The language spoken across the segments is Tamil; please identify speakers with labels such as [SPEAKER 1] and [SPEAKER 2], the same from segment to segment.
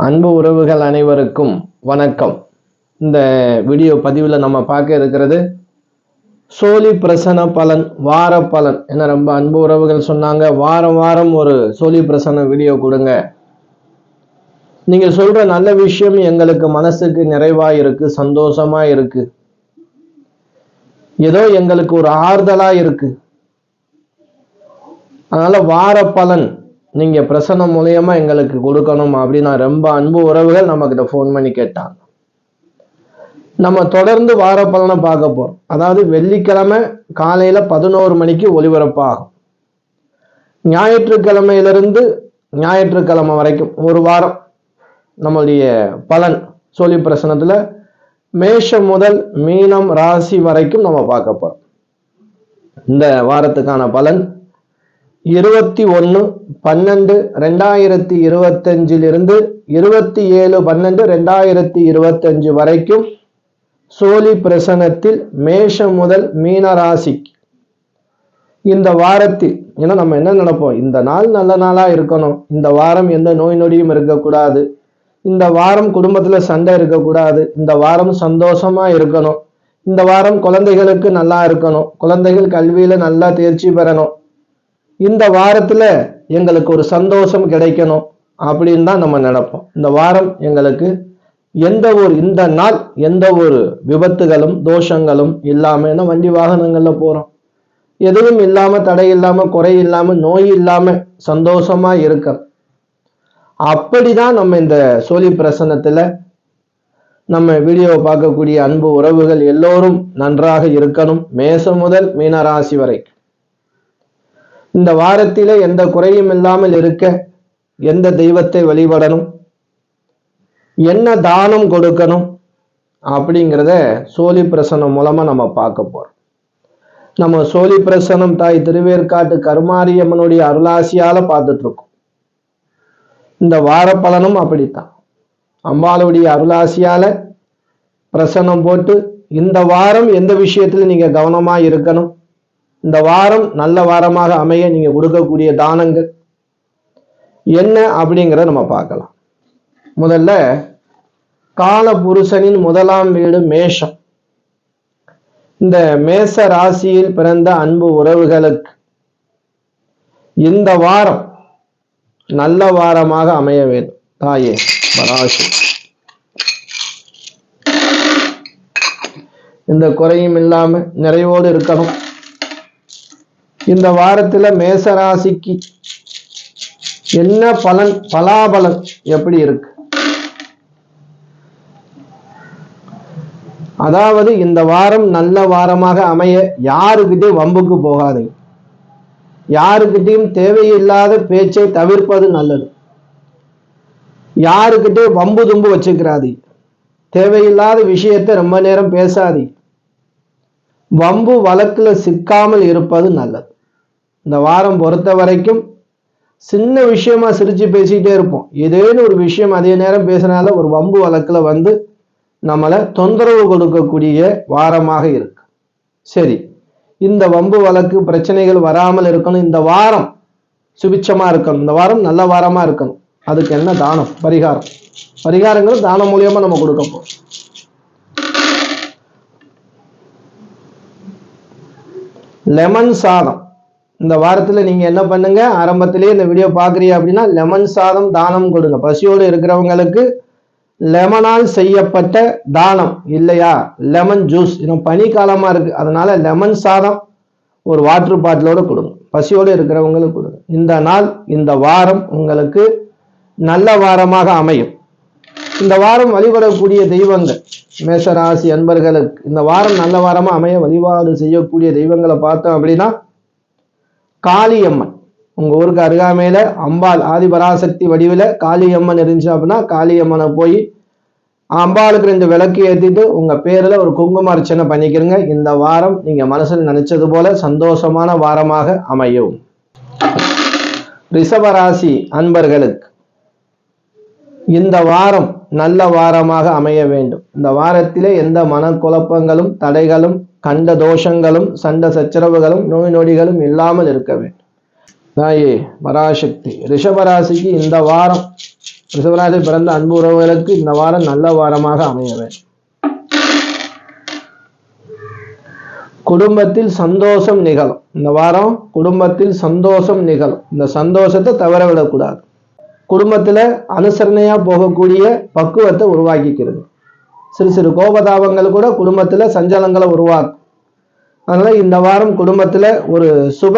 [SPEAKER 1] அன்பு உறவுகள் அனைவருக்கும் வணக்கம். இந்த வீடியோ பதிவில் நம்ம பார்க்க இருக்கிறது சோழி பிரசன பலன், வார பலன். என்ன ரொம்ப அன்பு உறவுகள் சொன்னாங்க, வாரம் வாரம் ஒரு சோழி பிரசன வீடியோ கொடுங்க, நீங்க சொல்ற நல்ல விஷயம் எங்களுக்கு மனசுக்கு நிறைவா இருக்கு, சந்தோஷமா இருக்கு, ஏதோ எங்களுக்கு ஒரு ஆறுதலா இருக்கு, அதனால வார பலன் நீங்க பிரசன்னம் மூலியமா எங்களுக்கு கொடுக்கணும் அப்படின்னு ரொம்ப அன்பு உறவுகள் நம்ம கிட்ட போன் பண்ணி கேட்டாங்க. நம்ம தொடர்ந்து வார பலனை பார்க்க போறோம். அதாவது வெள்ளிக்கிழமை காலையில 11 மணிக்கு ஒளிபரப்பாகும். ஞாயிற்றுக்கிழமையிலிருந்து ஞாயிற்றுக்கிழமை வரைக்கும் ஒரு வாரம் நம்மளுடைய பலன் சோழி பிரசனத்துல மேஷம் முதல் மீனம் ராசி வரைக்கும் நம்ம பார்க்க போறோம். இந்த வாரத்துக்கான பலன் 21/12/2025 27/12/2025 வரைக்கும் சோழி பிரசனத்தில் மேஷம் முதல் மீன ராசிக்கு இந்த வாரத்தில். ஏன்னா நம்ம என்ன நினைப்போம், இந்த நாள் நல்ல நாளா இருக்கணும், இந்த வாரம் எந்த நோய் நொடியும் இருக்கக்கூடாது, இந்த வாரம் குடும்பத்துல சண்டை இருக்கக்கூடாது, இந்த வாரம் சந்தோஷமா இருக்கணும், இந்த வாரம் குழந்தைகளுக்கு நல்லா இருக்கணும், குழந்தைகள் கல்வியில நல்லா தேர்ச்சி பெறணும், இந்த வாரத்துல எங்களுக்கு ஒரு சந்தோஷம் கிடைக்கணும் அப்படின்னு தான் நம்ம நினைப்போம். இந்த வாரம் எங்களுக்கு இந்த நாள் எந்த ஒரு விபத்துகளும் தோஷங்களும் இல்லாம, ஏன்னா வண்டி வாகனங்கள்ல போறோம், எதுவும் இல்லாம, தடை இல்லாம, குறை இல்லாம, நோய் இல்லாம சந்தோஷமா இருக்க. அப்படிதான் நம்ம இந்த சோழி பிரசனத்துல நம்ம வீடியோவை பார்க்கக்கூடிய அன்பு உறவுகள் எல்லோரும் நன்றாக இருக்கணும். மேசம் முதல் மீனராசி வரைக்கும் இந்த வாரத்தில எந்த குறையும் இல்லாமல் இருக்க எந்த தெய்வத்தை வழிபடணும், என்ன தானம் கொடுக்கணும் அப்படிங்கிறத சோழி பிரசனம் மூலமா நம்ம பார்க்க போறோம். நம்ம சோழி பிரசனம் தாய் திருவேற்காட்டு கருமாரியம்மனுடைய அருளாசியால பார்த்துட்டு இருக்கோம். இந்த வார பலனும் அப்படித்தான், அம்பாளுடைய அருளாசியால பிரசனம் போட்டு இந்த வாரம் எந்த விஷயத்துல நீங்க கவனமா இருக்கணும், இந்த வாரம் நல்ல வாரமாக அமைய நீங்க கொடுக்கக்கூடிய தானங்கள் என்ன அப்படிங்கிறத நம்ம பார்க்கலாம். முதல்ல கால புருஷனின் முதலாம் வீடு மேஷம். இந்த மேச ராசியில் பிறந்த அன்பு உறவுகளுக்கு இந்த வாரம் நல்ல வாரமாக அமைய வேண்டும். தாயே பராசி, இந்த குறையும் இல்லாம நிறைவோடு இருக்கணும். இந்த வாரத்துல மேசராசிக்கு என்ன பலன், பலாபலன் எப்படி இருக்கு? அதாவது இந்த வாரம் நல்ல வாரமாக அமைய யாருக்கிட்டையும் வம்புக்கு போகாதீங்க, யாருக்கிட்டையும் தேவையில்லாத பேச்சை தவிர்ப்பது நல்லது, யாருக்கிட்டையும் வம்பு தும்பு வச்சுக்கிறாதீங்க, தேவையில்லாத விஷயத்தை ரொம்ப நேரம் பேசாதீங்க, வம்பு வழக்குல சிக்காமல் இருப்பது நல்லது. இந்த வாரம் பொறுத்த வரைக்கும் சின்ன விஷயமா சிரிச்சு பேசிக்கிட்டே இருப்போம், ஏதேனும் ஒரு விஷயம் அதே நேரம் பேசினால ஒரு வம்பு வழக்குல வந்து நம்மளை தொந்தரவு கொடுக்கக்கூடிய வாரமாக இருக்கு. சரி, இந்த வம்பு வழக்கு பிரச்சனைகள் வராமல் இருக்கணும், இந்த வாரம் சுபிட்சமா இருக்கணும், இந்த வாரம் நல்ல வாரமா இருக்கணும். அதுக்கு என்ன தானம், பரிகாரங்கள் தானம் மூலியமா நம்ம கொடுக்க போறோம். லெமன் சாதம் இந்த வாரத்துல நீங்க என்ன பண்ணுங்க, ஆரம்பத்திலேயே இந்த வீடியோ பாக்குறீங்க அப்படின்னா லெமன் சாதம் தானம் கொடுங்க. பசியோடு இருக்கிறவங்களுக்கு லெமனால் செய்யப்பட்ட தானம், இல்லையா லெமன் ஜூஸ், இன்னும் பனி காலமா இருக்கு அதனால லெமன் சாதம் ஒரு வாட்டர் பாட்டிலோட கொடுங்க, பசியோடு இருக்கிறவங்களுக்கு கொடுங்க. இந்த நாள் இந்த வாரம் உங்களுக்கு நல்ல வாரமாக அமையும். இந்த வாரம் வழிபடக்கூடிய தெய்வங்கள் மேஷராசி அன்பர்களுக்கு இந்த வாரம் நல்ல வாரமா அமைய வழிபாடு செய்யக்கூடிய தெய்வங்களை பார்த்தோம் அப்படின்னா காளியம்மன். உங்க ஊருக்கு அருகாமையில அம்பாள் ஆதிபராசக்தி வடிவில காளியம்மன் இருந்துச்சு அப்படின்னா காளியம்மனை போய் அம்பாளுக்கு 2 விளக்கு ஏற்றிட்டு உங்க பேர்ல ஒரு குங்கும அர்ச்சனை பண்ணிக்கிறங்க. இந்த வாரம் நீங்க மனசில் நினைச்சது போல சந்தோஷமான வாரமாக அமையும். ரிஷபராசி அன்பர்களுக்கு இந்த வாரம் நல்ல வாரமாக அமைய வேண்டும். இந்த வாரத்திலே எந்த மனக்குழப்பங்களும் தடைகளும் கண்ட தோஷங்களும் சண்ட சச்சரவுகளும் நோய் நொடிகளும் இல்லாமல் இருக்க வேண்டும். தாயே பராசக்தி, ரிஷபராசிக்கு இந்த வாரம் ரிஷபராசி பிறந்த அன்பு உறவுகளுக்கு இந்த வாரம் நல்ல வாரமாக அமைய வேண்டும். குடும்பத்தில் சந்தோஷம் நிகழும். இந்த வாரம் குடும்பத்தில் சந்தோஷம் நிகழும். இந்த சந்தோஷத்தை தவற விடக்கூடாது. குடும்பத்துல அனுசரணையா போகக்கூடிய பக்குவத்தை உருவாக்கிக்கிறது. சிறு சிறு கோபதாபங்கள் கூட குடும்பத்துல சஞ்சலங்களை உருவாக்கும். அதனால இந்த வாரம் குடும்பத்துல ஒரு சுப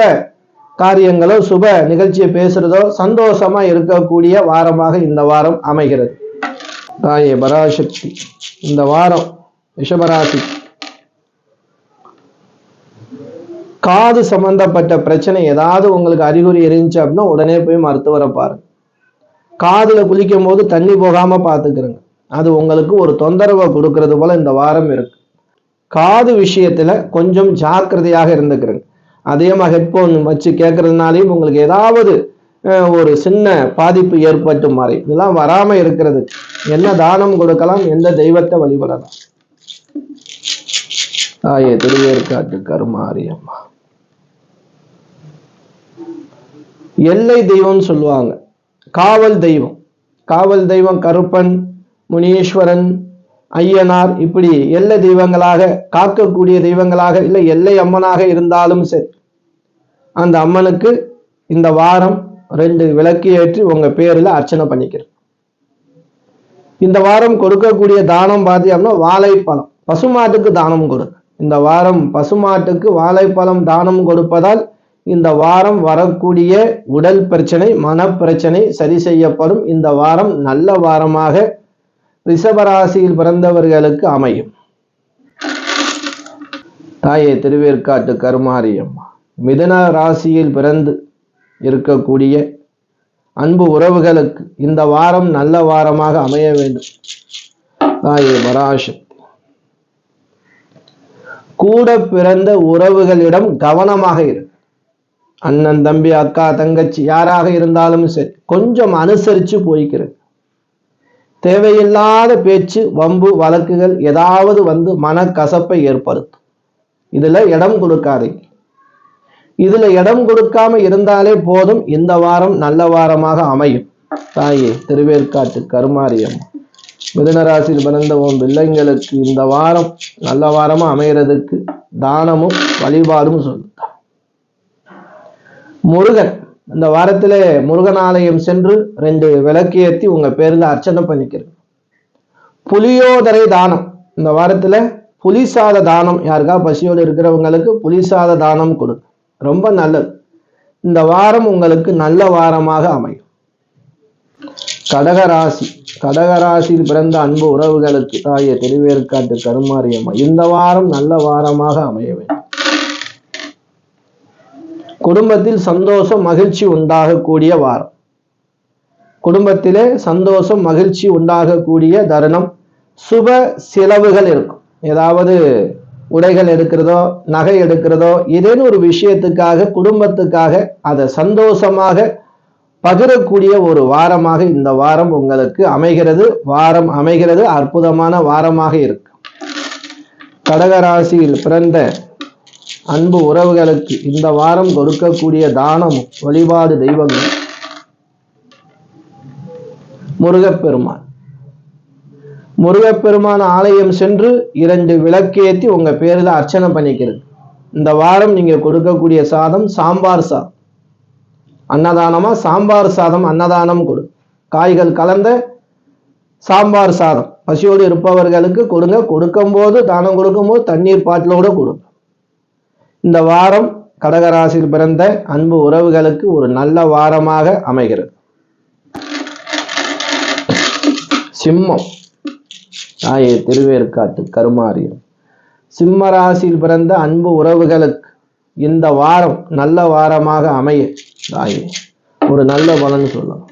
[SPEAKER 1] காரியங்களோ சுப நிகழ்ச்சியை பேசுறதோ சந்தோஷமா இருக்கக்கூடிய வாரமாக இந்த வாரம் அமைகிறது. தாயே பராசக்தி இந்த வாரம் ரிஷபராசி காது சம்பந்தப்பட்ட பிரச்சனை ஏதாவது உங்களுக்கு அறிகுறி இருந்துச்சு அப்படின்னா உடனே போய் மருத்துவரை பாருங்க. காதுல குளிக்கும் போது தண்ணி போகாம பார்த்துக்கிறங்க. அது உங்களுக்கு ஒரு தொந்தரவை கொடுக்கறது போல இந்த வாரம் இருக்கு. காது விஷயத்துல கொஞ்சம் ஜாக்கிரதையாக இருந்துக்கிறங்க. அதிகமாக ஹெட்போன் வச்சு கேட்கறதுனாலையும் உங்களுக்கு ஏதாவது ஒரு சின்ன பாதிப்பு ஏற்பட்டு மாறி இதெல்லாம் வராம இருக்கிறது. என்ன தானம் கொடுக்கலாம், எந்த தெய்வத்தை வழிபடலாம். தாயே திருவேற்காட்டு கருமாரியம்மா எல்லை தெய்வம் சொல்லுவாங்க. காவல் தெய்வம். காவல் தெய்வம் கருப்பன், முனீஸ்வரன், ஐயனார், இப்படி எல்லை தெய்வங்களாக காக்கக்கூடிய தெய்வங்களாக இல்லை எல்லை அம்மனாக இருந்தாலும் சரி, அந்த அம்மனுக்கு இந்த வாரம் 2 விளக்கு ஏற்றி உங்க பேர்ல அர்ச்சனை பண்ணிக்கிறேன். இந்த வாரம் கொடுக்கக்கூடிய தானம் பார்த்தீங்கன்னா வாழைப்பழம். பசுமாட்டுக்கு தானம் கொடு. இந்த வாரம் பசுமாட்டுக்கு வாழைப்பழம் தானம் கொடுப்பதால் இந்த வாரம் வரக்கூடிய உடல் பிரச்சனை, மனப்பிரச்சனை சரி செய்யப்படும். இந்த வாரம் நல்ல வாரமாக ரிஷபராசியில் பிறந்தவர்களுக்கு அமையும். தாயே திருவேற்காட்டு கருமாரியம்மா மிதுன ராசியில் பிறந்து இருக்கக்கூடிய அன்பு உறவுகளுக்கு இந்த வாரம் நல்ல வாரமாக அமைய வேண்டும். தாயே பராசக்தி கூட பிறந்த உறவுகளிடம் கவனமாக இருக்கு. அண்ணன், தம்பி, அக்கா, தங்கச்சி யாராக இருந்தாலும் சரி கொஞ்சம் அனுசரிச்சு போய்க்கிறது. தேவையில்லாத பேச்சு, வம்பு, வழக்குகள் ஏதாவது வந்து மனக்கசப்பை ஏற்படுத்தும். இதுல இடம் கொடுக்காதீங்க. இதுல இடம் கொடுக்காம இருந்தாலே போதும். இந்த வாரம் நல்ல வாரமாக அமையும். தாயே திருவேற்காட்டு கருமாரியம் மிதுனராசியில் பிறந்த பிள்ளைங்களுக்கு இந்த வாரம் நல்ல வாரமா அமைகிறதுக்கு தானமும் வழிபாடும் சொல்லுங்க. முருகன் இந்த வாரத்துல முருகன் ஆலயம் சென்று 2 விளக்கு ஏற்றி உங்க பேர்ல அர்ச்சனை பண்ணிக்கிறது. புளியோதரை தானம் இந்த வாரத்துல புளிசாத தானம், யாருக்கா பசியோடு இருக்கிறவங்களுக்கு புளிசாத தானம் கொடுங்க. ரொம்ப நல்லது. இந்த வாரம் உங்களுக்கு நல்ல வாரமாக அமையும். கடகராசி கடகராசியில் பிறந்த அன்பு உறவுகளுக்கு தாயே திருவேற்காட்டு கருமாரியம்மா இந்த வாரம் நல்ல வாரமாக அமைய வேண்டும். குடும்பத்தில் சந்தோஷம், மகிழ்ச்சி உண்டாகக்கூடிய வாரம். குடும்பத்திலே சந்தோஷம், மகிழ்ச்சி உண்டாகக்கூடிய தருணம். சுப செலவுகள் இருக்கும். ஏதாவது உடைகள் எடுக்கிறதோ, நகை எடுக்கிறதோ, ஏதேனும் ஒரு விஷயத்துக்காக குடும்பத்துக்காக அதை சந்தோஷமாக பகிரக்கூடிய ஒரு வாரமாக இந்த வாரம் உங்களுக்கு அமைகிறது. வாரம் அமைகிறது. அற்புதமான வாரமாக இருக்கு. கடகராசியில் பிறந்த அன்பு உறவுகளுக்கு இந்த வாரம் கொடுக்கக்கூடிய தானமும் வழிபாடு தெய்வங்கள் முருகப்பெருமான். முருகப்பெருமான் ஆலயம் சென்று 2 விளக்கேற்றி உங்க பேர்ல அர்ச்சனை பண்ணிக்கிறது. இந்த வாரம் நீங்க கொடுக்கக்கூடிய சாதம் சாம்பார் சாதம். அன்னதானமா சாம்பார் சாதம் அன்னதானம் கொடு. காய்கள் கலந்த சாம்பார் சாதம் பசியோடு இருப்பவர்களுக்கு கொடுங்க. கொடுக்கும் போது தானம் கொடுக்கும் போது தண்ணீர் பாட்டிலோட கொடுங்க. இந்த வாரம் கடகராசியில் பிறந்த அன்பு உறவுகளுக்கு ஒரு நல்ல வாரமாக அமைகிறது. சிம்மம் தாயே திருவேற்காட்டு கருமாரியம் சிம்ம ராசியில் பிறந்த அன்பு உறவுகளுக்கு இந்த வாரம் நல்ல வாரமாக அமைய தாயே ஒரு நல்ல பலன் சொல்லலாம்.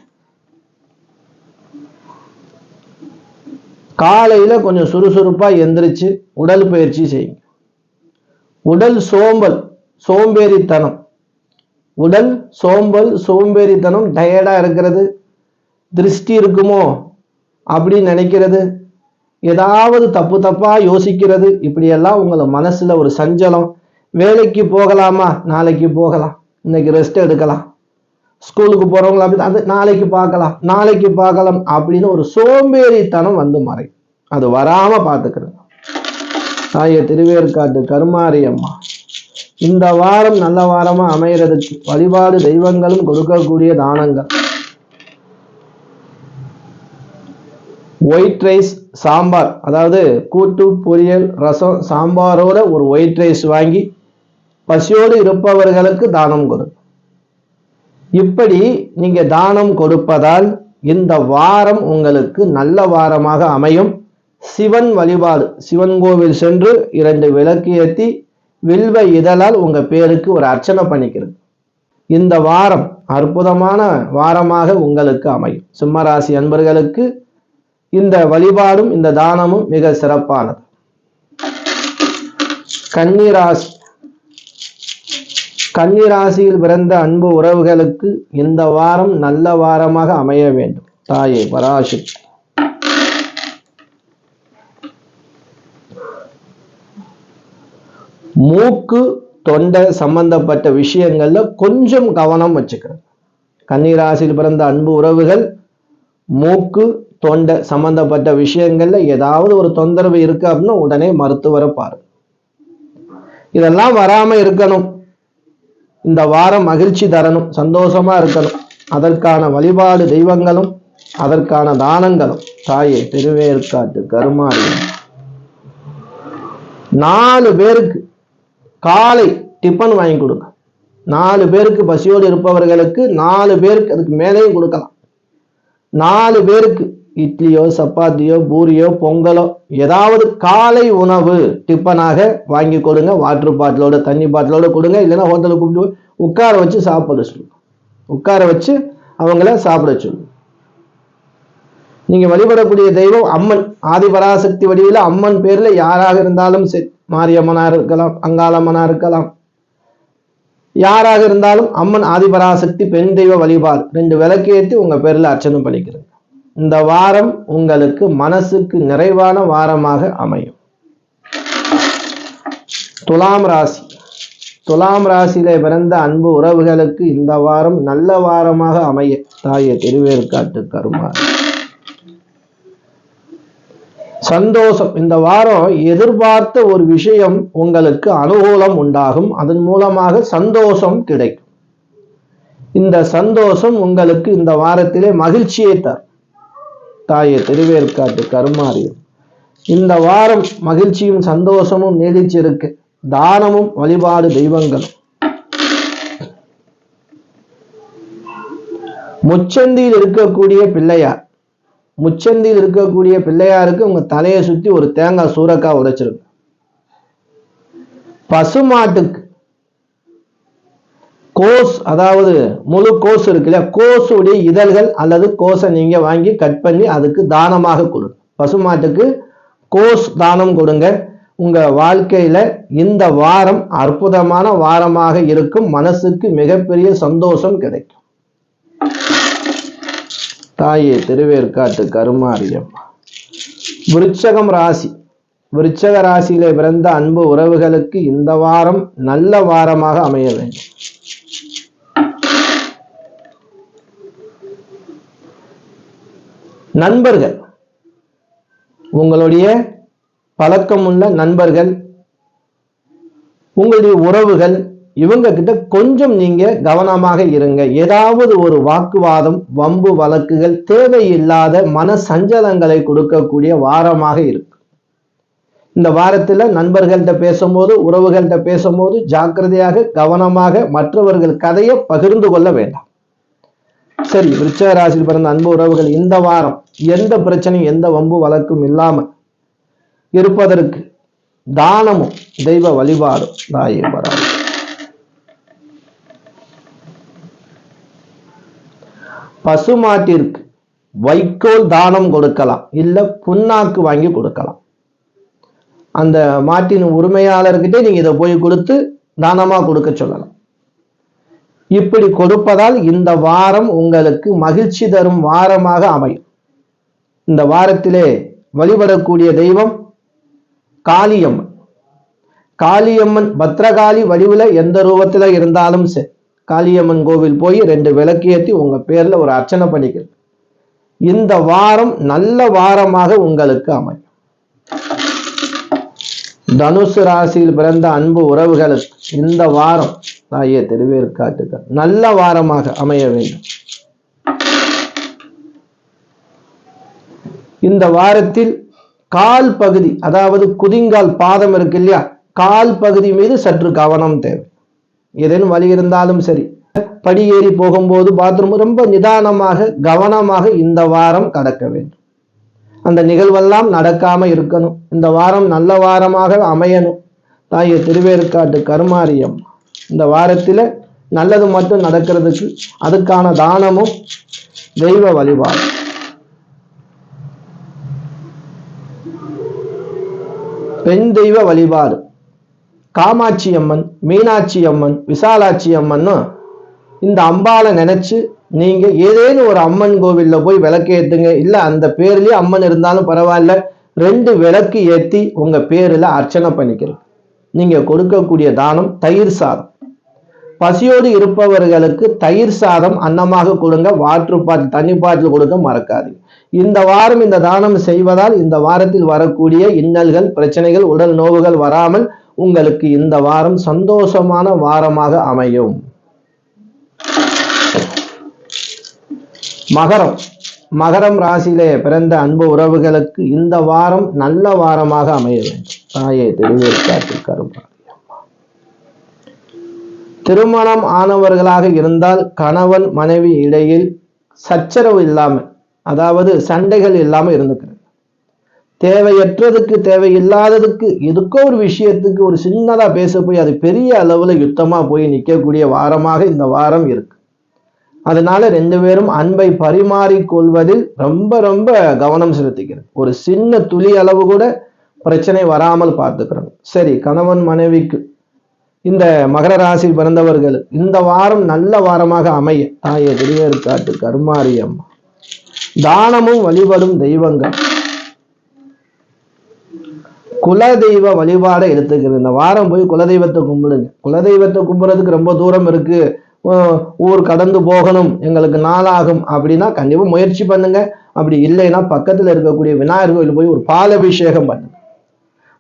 [SPEAKER 1] காலையில கொஞ்சம் சுறுசுறுப்பா எந்திரிச்சு உடல் பயிற்சி செய்யுங்க. உடல் சோம்பல், சோம்பேறித்தனம், உடல் சோம்பல், சோம்பேறித்தனம், டயர்டா இருக்கிறது, திருஷ்டி இருக்குமோ அப்படின்னு நினைக்கிறது, ஏதாவது தப்பு தப்பா யோசிக்கிறது, இப்படியெல்லாம் உங்களை மனசுல ஒரு சஞ்சலம். வேலைக்கு போகலாமா, நாளைக்கு போகலாம், இன்னைக்கு ரெஸ்ட் எடுக்கலாம், ஸ்கூலுக்கு போறவங்களா அப்படி அது நாளைக்கு பார்க்கலாம் அப்படின்னு ஒரு சோம்பேறித்தனம் வந்து மறை. அது வராம பார்த்துக்கிறது. தாயே திருவேற்காட்டு கருமாரி அம்மா இந்த வாரம் நல்ல வாரமா அமைகிறதுக்கு வழிபாடு தெய்வங்களும் கொடுக்கக்கூடிய தானங்கள். ஒயிட் ரைஸ் சாம்பார், அதாவது கூட்டு பொரியல் ரசம் சாம்பாரோட ஒரு ஒயிட் ரைஸ் வாங்கி பசியோடு இருப்பவர்களுக்கு தானம் கொடு. இப்படி நீங்க தானம் கொடுப்பதால் இந்த வாரம் உங்களுக்கு நல்ல வாரமாக அமையும். சிவன் வழிபாடு, சிவன் கோவில் சென்று 2 விளக்கு ஏற்றி வில்வ இதழால் உங்க பேருக்கு ஒரு அர்ச்சனை பண்ணிக்கிறது. இந்த வாரம் அற்புதமான வாரமாக உங்களுக்கு அமையும். சிம்மராசி அன்பர்களுக்கு இந்த வழிபாடும் இந்த தானமும் மிக சிறப்பானது. கன்னிராசி, கன்னிராசியில் பிறந்த அன்பு உறவுகளுக்கு இந்த வாரம் நல்ல வாரமாக அமைய வேண்டும். தாயே பராசக்தி மூக்கு தொண்டை சம்பந்தப்பட்ட விஷயங்கள்ல கொஞ்சம் கவனம் வச்சுக்கிறது. கன்னிராசியில் பிறந்த அன்பு உறவுகள் மூக்கு தொண்டை சம்பந்தப்பட்ட விஷயங்கள்ல ஏதாவது ஒரு தொந்தரவு இருக்கு அப்படின்னா உடனே மருத்துவரை பாரு. இதெல்லாம் வராம இருக்கணும், இந்த வாரம் மகிழ்ச்சி தரணும், சந்தோஷமா இருக்கணும், அதற்கான வழிபாடு தெய்வங்களும் அதற்கான தானங்களும். தாயே திருவேற்காட்டு கருமாரி 4 பேருக்கு காலை டிஃபன் வாங்கி கொடுங்க. 4 பேருக்கு பசியோடு இருப்பவர்களுக்கு 4 பேருக்கு, அதுக்கு மேலேயும் கொடுக்கலாம். 4 பேருக்கு இட்லியோ சப்பாத்தியோ பூரியோ பொங்கலோ ஏதாவது காலை உணவு டிஃபனாக வாங்கி கொடுங்க. வாட்டர் பாட்டிலோட தண்ணி பாட்டிலோட கொடுங்க. இல்லைன்னா ஹோட்டலுக்கு கூப்பிட்டு உட்கார வச்சு சாப்பிட சொல்லுங்க. உட்கார வச்சு அவங்கள சாப்பிட சொல்லுங்க. நீங்க வழிபடக்கூடிய தெய்வம் அம்மன், ஆதிபராசக்தி வடிவில் அம்மன் பேர்ல யாராக இருந்தாலும் சரி, மாரியம்மனா இருக்கலாம், அங்காளம்மனா இருக்கலாம், யாராக இருந்தாலும் அம்மன் ஆதிபராசக்தி பெண் தெய்வ வழிபாடு 2 விளக்கு ஏற்றி உங்க பேர்ல அர்ச்சனை பண்ணிக்கிறது. இந்த வாரம் உங்களுக்கு மனசுக்கு நிறைவான வாரமாக அமையும். துலாம் ராசி, துலாம் ராசியில பிறந்த அன்பு உறவுகளுக்கு இந்த வாரம் நல்ல வாரமாக அமைய. தாயே திருவேற்காட்டு கருமாரி சந்தோஷம். இந்த வாரம் எதிர்பார்த்த ஒரு விஷயம் உங்களுக்கு அனுகூலம் உண்டாகும். அதன் மூலமாக சந்தோஷம் கிடைக்கும். இந்த சந்தோஷம் உங்களுக்கு இந்த வாரத்திலே மகிழ்ச்சியை தரும். தாயே திருவேற்காட்டு கருமாரியம் இந்த வாரம் மகிழ்ச்சியும் சந்தோஷமும் நீடிச்சிருக்கு. தானமும் வழிபாடு தெய்வங்களும். முச்சந்தியில் இருக்கக்கூடிய பிள்ளையார், முச்சந்தியில் இருக்கக்கூடிய பிள்ளையாருக்கு உங்க தலையை சுத்தி ஒரு தேங்காய் சூறக்காய் உடைச்சிருங்க. பசுமாட்டுக்கு கோஸ், அதாவது முழு கோஸ் இருக்கு இல்லையா, கோஸுடைய இதழ்கள் அல்லது கோஸை நீங்க வாங்கி கட் பண்ணி அதுக்கு தானமாக கொடுங்க. பசுமாட்டுக்கு கோஸ் தானம் கொடுங்க. உங்க வாழ்க்கையில இந்த வாரம் அற்புதமான வாரமாக இருக்கும். மனசுக்கு மிகப்பெரிய சந்தோஷம் கிடைக்கும். தாயே திருவேற்காட்டு கருமாரியம். விருச்சகம் ராசி, விருச்சக ராசியிலே பிறந்த அன்பு உறவுகளுக்கு இந்த வாரம் நல்ல வாரமாக அமைய வேண்டும். நண்பர்கள், உங்களுடைய பழக்கமுள்ள நண்பர்கள், உங்களுடைய உறவுகள், இவங்க கிட்ட கொஞ்சம் நீங்க கவனமாக இருங்க. ஏதாவது ஒரு வாக்குவாதம், வம்பு வழக்குகள், தேவையில்லாத மன சஞ்சலங்களை கொடுக்கக்கூடிய வாரமாக இருக்கு. இந்த வாரத்துல நண்பர்கள்ட்ட பேசும்போது, உறவுகள்கிட்ட பேசும்போது ஜாக்கிரதையாக கவனமாக மற்றவர்கள் கதையை பகிர்ந்து கொள்ள வேண்டாம். சரி, விருச்சிக ராசியில் பிறந்த அன்பு உறவுகள் இந்த வாரம் எந்த பிரச்சனையும் எந்த வம்பு வழக்கும் இல்லாமல் இருப்பதற்கு தானமும் தெய்வ வழிபாடும். தாயே பராசக்தி. பசுமாட்டிற்கு வைக்கோல் தானம் கொடுக்கலாம், இல்ல புண்ணாக்கு வாங்கி கொடுக்கலாம். அந்த மாட்டின் உரிமையாளர்கிட்ட நீங்க இதை போய் கொடுத்து தானமா கொடுக்க சொல்லலாம். இப்படி கொடுப்பதால் இந்த வாரம் உங்களுக்கு மகிழ்ச்சி தரும் வாரமாக அமையும். இந்த வாரத்திலே வழிபடக்கூடிய தெய்வம் காளியம்மன். காளியம்மன் பத்ரகாளி வடிவுல எந்த ரூபத்துல இருந்தாலும் சரி, காளியம்மன் கோவில் போய் 2 விளக்கு ஏற்றி உங்க பேர்ல ஒரு அர்ச்சனை பண்ணிக்கிறது. இந்த வாரம் நல்ல வாரமாக உங்களுக்கு அமையும். தனுசு ராசியில் பிறந்த அன்பு உறவுகளுக்கு இந்த வாரம் தாயே திருவேற்காட்டுகள் நல்ல வாரமாக அமைய வேண்டும். இந்த வாரத்தில் கால் பகுதி, அதாவது குதிங்கால் பாதம் இருக்கு இல்லையா, கால் பகுதி மீது சற்று கவனம் தேவை. ஏதேனும் வலி இருந்தாலும் சரி, படி ஏறி போகும்போது பாத்ரூம் ரொம்ப நிதானமாக கவனமாக இந்த வாரம் கடக்க வேண்டும். அந்த நிகழ்வெல்லாம் நடக்காம இருக்கணும். இந்த வாரம் நல்ல வாரமாக அமையணும். தாயே திருவேற்காட்டு கருமாரியம் இந்த வாரத்துல நல்லது மட்டும் நடக்கிறதுக்கு அதுக்கான தானமும் தெய்வ வழிபாடு. பெண் தெய்வ வழிபாடு காமாட்சி அம்மன், மீனாட்சி அம்மன், விசாலாட்சி அம்மன். இந்த அம்பாளை நினைச்சு நீங்க ஏதேனும் ஒரு அம்மன் கோவில்ல போய் விளக்கு ஏத்துங்க. இல்ல அந்த பேர்லயே அம்மன் இருந்தாலும் பரவாயில்ல, 2 விளக்கு ஏத்தி உங்க பேர்ல அர்ச்சனை பண்ணிக்கிறது. நீங்க கொடுக்கக்கூடிய தானம் தயிர் சாதம். பசியோடு இருப்பவர்களுக்கு தயிர் சாதம் அன்னமாக கொடுங்க. வாட்டர் பாட்டில், தண்ணி பாட்டில் கொடுக்க மறக்காதீங்க. இந்த வாரம் இந்த தானம் செய்வதால் இந்த வாரத்தில் வரக்கூடிய இன்னல்கள், பிரச்சனைகள், உடல் நோவுகள் வராமல் உங்களுக்கு இந்த வாரம் சந்தோஷமான வாரமாக அமையும். மகரம் ராசியிலே பிறந்த அன்பு உறவுகளுக்கு இந்த வாரம் நல்ல வாரமாக அமைய வேண்டும். தாயே திருவேற்காட்டு கருமாரி. திருமணம் ஆனவர்களாக இருந்தால் கணவன் மனைவி இடையில் சச்சரவு இல்லாமல், அதாவது சண்டைகள் இல்லாமல் இருந்துக்கிறது. தேவையற்றதுக்கு தேவையில்லாததுக்கு எதுக்கோ ஒரு விஷயத்துக்கு ஒரு சின்னதா பேச போய் அது பெரிய அளவுல யுத்தமா போய் நிற்கக்கூடிய வாரமாக இந்த வாரம் இருக்கு. அதனால 2 பேரும் அன்பை பரிமாறிக்கொள்வதில் ரொம்ப ரொம்ப கவனம் செலுத்திக்கிறது. ஒரு சின்ன துளி அளவு கூட பிரச்சனை வராமல் பார்த்துக்கிறோம். சரி, கணவன் மனைவிக்கு இந்த மகர ராசியில் பிறந்தவர்கள் இந்த வாரம் நல்ல வாரமாக அமைய தாயே திருவேற்காட்டு கருமாரி அம்மா தானமும் வழிபடும் தெய்வங்கள் குலதெய்வ வழிபாடை எடுத்துக்கிறது. இந்த வாரம் போய் குலதெய்வத்தை கும்பிடுங்க. குலதெய்வத்தை கும்பிடுறதுக்கு ரொம்ப தூரம் இருக்கு, ஊர் கடந்து போகணும், எங்களுக்கு நாளாகும் அப்படின்னா கண்டிப்பா முயற்சி பண்ணுங்க. அப்படி இல்லைன்னா பக்கத்துல இருக்கக்கூடிய விநாயகர் கோயில் போய் ஒரு பாலபிஷேகம் பண்ணுங்க.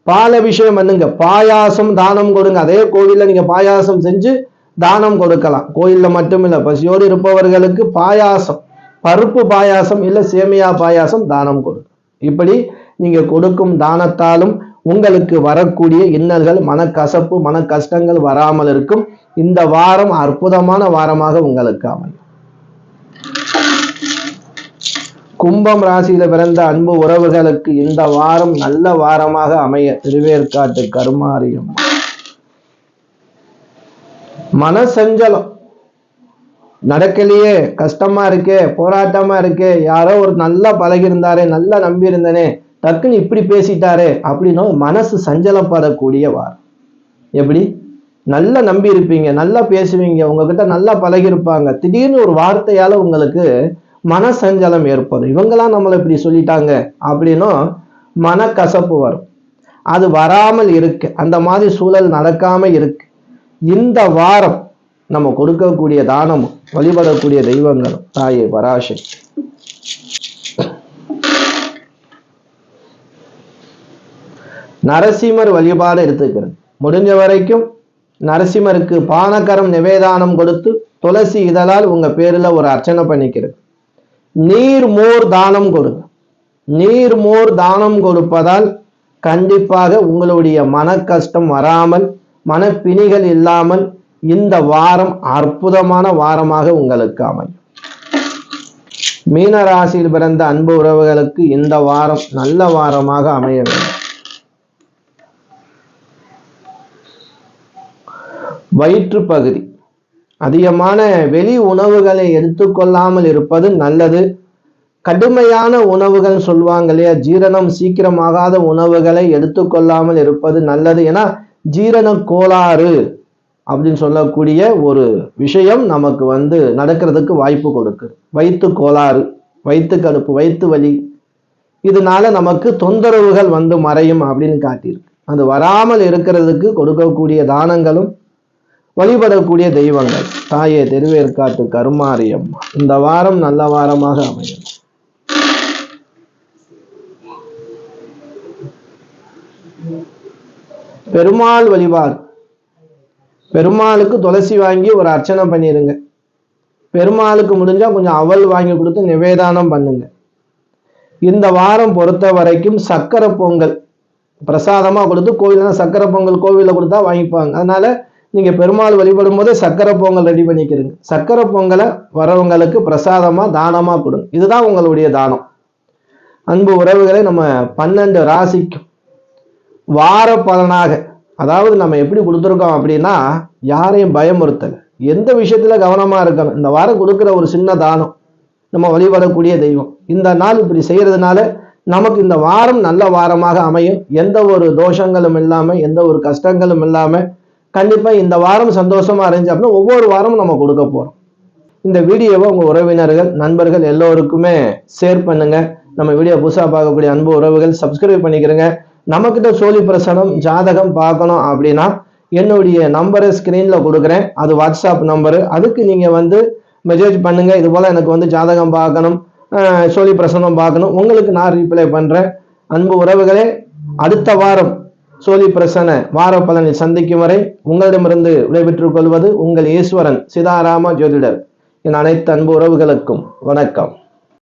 [SPEAKER 1] பாலபிஷேகம் பண்ணுங்க. பாயாசம் தானம் கொடுங்க. அதே கோவில்ல நீங்க பாயாசம் செஞ்சு தானம் கொடுக்கலாம். கோயில்ல மட்டும் இல்ல, பசியோடு இருப்பவர்களுக்கு பாயாசம், பருப்பு பாயாசம் இல்ல சேமியா பாயாசம் தானம் கொடுங்க. இப்படி நீங்க கொடுக்கும் தானத்தாலும் உங்களுக்கு வரக்கூடிய இன்னல்கள், மனக்கசப்பு, மன கஷ்டங்கள் வராமல் இருக்கும். இந்த வாரம் அற்புதமான வாரமாக உங்களுக்கு அமையும். கும்பம் ராசியில பிறந்த அன்பு உறவுகளுக்கு இந்த வாரம் நல்ல வாரமாக அமைய திருவேற்காட்டு கருமாரியம். மனசஞ்சலம் நடக்கலையே, கஷ்டமா இருக்கே, போராட்டமா இருக்கே, யாரோ ஒரு நல்லா பழகி இருந்தாரே, நல்லா நம்பி இருந்தனே, டக்குன்னு இப்படி பேசிட்டாரே அப்படின்னு மனசு சஞ்சலப்படக்கூடிய வாரம். எப்படி நல்லா நம்பி இருப்பீங்க, நல்லா பேசுவீங்க, உங்ககிட்ட நல்லா பழகி இருப்பாங்க, திடீர்னு ஒரு வார்த்தையால உங்களுக்கு மனசஞ்சலம் ஏற்படும். இவங்கெல்லாம் நம்மளை இப்படி சொல்லிட்டாங்க அப்படின்னும் மனக்கசப்பு வரும். அது வராமல் இருக்கு, அந்த மாதிரி சூழல் நடக்காம இருக்கு. இந்த வாரம் நம்ம கொடுக்கக்கூடிய தானமும் வழிபடக்கூடிய தெய்வங்களும் தாயே பராசக்தி. நரசிம்மர் வழிபாடு எடுத்துக்கிறது. முடிஞ்ச வரைக்கும் நரசிம்மருக்கு பானகரம் நிவேதானம் கொடுத்து துளசி இதழால் உங்க பேர்ல ஒரு அர்ச்சனை பண்ணிக்கிறது. நீர் மோர் தானம் கொடுங்க. நீர் மோர் தானம் கொடுப்பதால் கண்டிப்பாக உங்களுடைய மன கஷ்டம் வராமல், மனப்பிணிகள் இல்லாமல் இந்த வாரம் அற்புதமான வாரமாக உங்களுக்கு அமையும். மீன ராசியில் பிறந்த அன்பு உறவுகளுக்கு இந்த வாரம் நல்ல வாரமாக அமைய வேண்டும். வயிற்று பகுதி அதிகமான வெளி உணவுகளை எடுத்துக்கொள்ளாமல் இருப்பது நல்லது. கடுமையான உணவுகள் சொல்லுவாங்க இல்லையா, ஜீரணம் சீக்கிரமாகாத உணவுகளை எடுத்துக்கொள்ளாமல் இருப்பது நல்லது. ஏன்னா ஜீரண கோளாறு அப்படின்னு சொல்லக்கூடிய ஒரு விஷயம் நமக்கு நடக்கிறதுக்கு வாய்ப்பு கொடுக்குது. வயிற்று கோளாறு, வயிற்று கடுப்பு, வயிற்று வலி, இதனால நமக்கு தொந்தரவுகள் மறையும் அப்படின்னு காட்டியிருக்கு. அது வராமல் இருக்கிறதுக்கு கொடுக்கக்கூடிய தானங்களும் வழிபடக்கூடிய தெய்வங்கள் தாயே திருவேற்காட்டு கருமாரியம்மா. இந்த வாரம் நல்ல வாரமாக அமையும். பெருமாள் வழிபாடு. பெருமாளுக்கு துளசி வாங்கி ஒரு அர்ச்சனை பண்ணிருங்க. பெருமாளுக்கு முடிஞ்சா கொஞ்சம் அவல் வாங்கி கொடுத்து நிவேதானம் பண்ணுங்க. இந்த வாரம் பொறுத்த வரைக்கும் சக்கரை பொங்கல் பிரசாதமா கொடுத்து, கோவில்னா சக்கரை பொங்கல் கோவில கொடுத்தா வாங்கிப்பாங்க. அதனால நீங்க பெருமாள் வழிபடும் போதே சக்கரை பொங்கல் ரெடி பண்ணிக்கிறீங்க. சக்கரை பொங்கலை வரவங்களுக்கு பிரசாதமா தானமா கொடுங்க. இதுதான் உங்களுடைய தானம். அன்பு உறவுகளை, நம்ம 12 ராசிக்கும் வார பலனாக, அதாவது நம்ம எப்படி கொடுத்துருக்கோம் அப்படின்னா, யாரையும் பயமுறுத்தல், எந்த விஷயத்துல கவனமா இருக்கணும். இந்த வாரம் கொடுக்குற ஒரு சின்ன தானம், நம்ம வழிபடக்கூடிய தெய்வம், இந்த நாள் இப்படி செய்யறதுனால நமக்கு இந்த வாரம் நல்ல வாரமாக அமையும். எந்த ஒரு தோஷங்களும் இல்லாம, எந்த ஒரு கஷ்டங்களும் இல்லாம கண்டிப்பா இந்த வாரம் சந்தோஷமா இருந்துச்சு அப்படின்னா ஒவ்வொரு வாரமும் நம்ம கொடுக்க போறோம். இந்த வீடியோவை உங்க உறவினர்கள், நண்பர்கள் எல்லோருக்குமே ஷேர் பண்ணுங்க. நம்ம வீடியோ புதுசா பார்க்கக்கூடிய அன்பு உறவுகள் சப்ஸ்கிரைப் பண்ணிக்கிறங்க. நம்மக்கிட்ட சோழி பிரசனம் ஜாதகம் பார்க்கணும் அப்படின்னா என்னுடைய நம்பரை ஸ்கிரீன்ல கொடுக்குறேன். அது வாட்ஸ்அப் நம்பரு. அதுக்கு நீங்க மெசேஜ் பண்ணுங்க. இது போல எனக்கு ஜாதகம் பார்க்கணும், சோழி பிரசனம் பார்க்கணும், உங்களுக்கு நான் ரிப்ளை பண்றேன். அன்பு உறவுகளே, அடுத்த வாரம் சோழி பிரசன வார பலனில் சந்திக்கும் வரை உங்களிடமிருந்து விடைபெற்றுக் கொள்வது உங்கள் ஈஸ்வரன் சிதாராம ஜோதிடர். என் அனைத்து அன்பு உறவுகளுக்கும் வணக்கம்.